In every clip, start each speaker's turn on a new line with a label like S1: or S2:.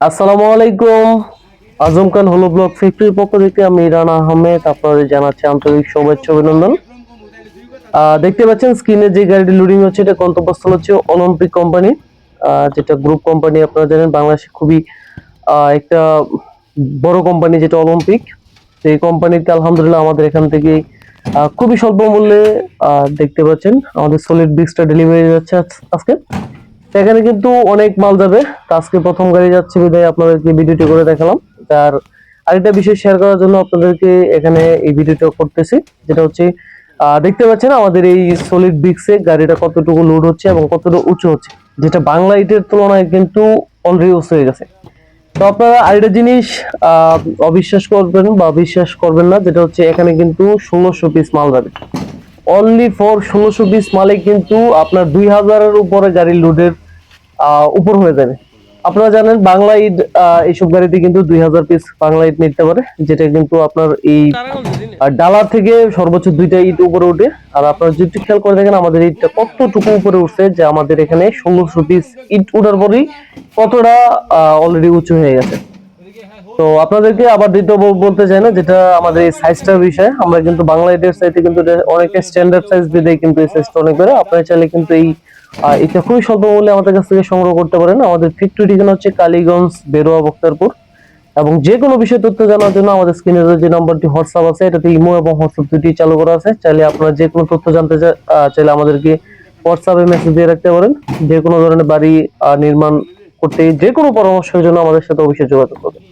S1: আসসালামু আলাইকুম। আজম খান হলো ব্লক ফ্যাক্টরির পক্ষ থেকে আমি রানা আহমেদ আপনাদের জানাচ্ছি আন্তরিক শুভেচ্ছা অভিনন্দন। দেখতে পাচ্ছেন স্ক্রিনে যে গাড়িটি লোডিং হচ্ছে এটা গন্তব্যস্থল হচ্ছে অলিম্পিক কোম্পানি, যেটা গ্রুপ কোম্পানি। আপনারা জানেন বাংলাদেশে খুবই একটা বড় কোম্পানি যেটা অলিম্পিক। তো এই কোম্পানিতে আলহামদুলিল্লাহ আমাদের এখান থেকে খুবই স্বল্প মূল্যে দেখতে পাচ্ছেন আমাদের সলিড ব্রিক্সটা ডেলিভারি যাচ্ছে আজকে। এখানে কিন্তু অনেক মাল যাবে। তো আজকে প্রথম গাড়ি যাচ্ছে বিধায় আপনাদেরকে ভিডিওটি করে দেখালাম। তার আরেকটা বিষয় শেয়ার করার জন্য আপনাদেরকে এখানে এই ভিডিওটা করতেছি, যেটা হচ্ছে দেখতে পাচ্ছেন আমাদের এই সলিড ব্রিক্সে গাড়িটা কতটুকু লোড হচ্ছে এবং কতটুকু উঁচু হচ্ছে, যেটা বাংলা ইটের তুলনায় কিন্তু অলরেডি উঁচু হয়ে গেছে। তো আপনারা আরেকটা জিনিস অবিশ্বাস করবেন বা বিশ্বাস করবেন না, যেটা হচ্ছে এখানে কিন্তু 1600 পিস মাল যাবে। অনলি ফর 1600 পিস মালে কিন্তু আপনার 2000-এর উপরে গাড়ি লোডের উপর হয়ে যাবে। আপনারা জানেন বাংলা ঈদ এইসব গাড়িতে কিন্তু 2000 পিস বাংলা ঈদ নিতে পারে, যেটা কিন্তু আপনার এই ডালা থেকে সর্বোচ্চ 2টা ঈদ উপরে উঠে। আর আপনারা যদি খেয়াল করে দেখেন আমাদের ঈদটা কতটুকু উপরে উঠছে, যে আমাদের এখানে 1600 পিস ঈদ উঠার পরেই কতটা অলরেডি উঁচু হয়ে গেছে। তো আপনাদেরকে আবার দ্বিতীয় বলতে চাই না, যেটা আমাদের এই সাইজটার বিষয়। আমরা কিন্তু বাংলা ঈদের চাইতে কিন্তু অনেকটা স্ট্যান্ডার্ড সাইজ দিয়ে কিন্তু এই সাইজটা অনেক বেড়ে। আপনারা চাইলে কিন্তু এটা খুবই স্বল্প মূল্যে আমাদের কাছ থেকে সংগ্রহ করতে পারেন। আমাদের ফ্যাক্টরি ঠিকানা হচ্ছে কালীগঞ্জ, বেরোয়া, বক্তারপুর। এবং যে কোনো বিষয় তথ্য জানার জন্য আমাদের স্ক্রিনে যে নাম্বারটি হোয়াটসঅ্যাপ আছে, এটাতে ইমো এবং হোয়াটসঅ্যাপ দুটি চালু করা আছে। চাইলে আপনারা যে কোনো তথ্য জানতে চাইলে আমাদেরকে হোয়াটসঅ্যাপে মেসেজ দিয়ে রাখতে পারেন। যে কোনো ধরনের বাড়ি নির্মাণ করতে যে কোনো পরামর্শের জন্য আমাদের সাথে অবশ্যই যোগাযোগ করবেন।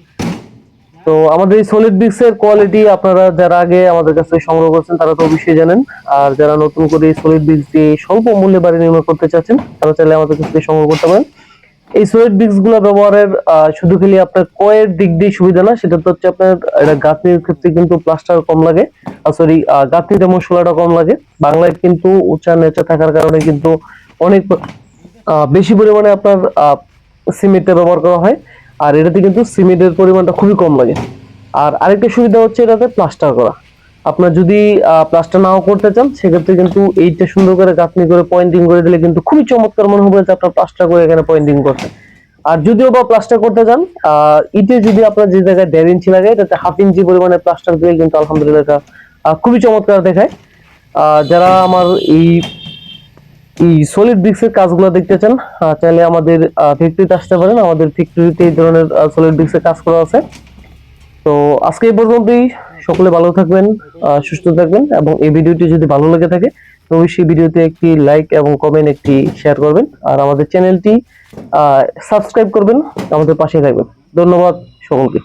S1: তো আমাদের এই সলিড ব্রিক্স এর কোয়ালিটি আপনারা যারা আগে আমাদের কাছ থেকে সংগ্রহ করছেন তারা তো অবশ্যই জানেন। আর যারা নতুন করে সলিড ব্রিক্স দিয়ে স্বল্প মূল্যে বাড়ি নির্মাণ করতে চাচ্ছেন তারা চাইলে আমাদের কাছ থেকে সংগ্রহ করতে পারেন। এই সলিড ব্রিক্স গুলো ব্যবহারের শুধু খালি আপনার কয়ের দিক দিয়ে সুবিধা না, সেটা তো হচ্ছে আপনার এটা গাঁথনির ক্ষেত্রে কিন্তু প্লাস্টার কম লাগে, সরি গাঁথনিতে মশলাটা কম লাগে। বাংলায় কিন্তু উঁচা নেচা থাকার কারণে কিন্তু অনেক বেশি পরিমাণে আপনার সিমেন্টটা ব্যবহার করা হয়। আর এটাতে কিন্তু সিমেন্টের পরিমাণটা খুবই কম লাগে। আর আরেকটা সুবিধা হচ্ছে এটাতে প্লাস্টার করা। আপনার যদি প্লাস্টার নাও করতে চান সেক্ষেত্রে কিন্তু এইটা সুন্দর করে গাঁথনি করে পয়েন্টিং করে দিলে কিন্তু খুবই চমৎকার মনে হবে যে আপনার প্লাস্টার করে এখানে পয়েন্টিং করছেন। আর যদিও বা প্লাস্টার করতে চান ইটে যদি আপনার যে জায়গায় 1.5 ইঞ্চি লাগে এটাতে 1/2 ইঞ্চি পরিমাণে প্লাস্টার দিয়ে কিন্তু আলহামদুলিল্লাহ এটা খুবই চমৎকার দেখায়। যারা আমার এই সলিড ব্রিক্সের কাজগুলো দেখতে চান চাইলে আমাদের ফ্যাক্টরিতে আসতে পারেন। আমাদের ফ্যাক্টরিতে এই ধরনের সলিড ব্রিক্সের কাজ করা আছে। তো আজকে এই পর্যন্তই। সকলে ভালো থাকবেন, সুস্থ থাকবেন, এবং এই ভিডিওটি যদি ভালো লেগে থাকে তো অবশ্যই ভিডিওতে একটি লাইক এবং কমেন্ট একটি শেয়ার করবেন। আর আমাদের চ্যানেলটি সাবস্ক্রাইব করবেন, আমাদের পাশে থাকবেন। ধন্যবাদ সকলকে।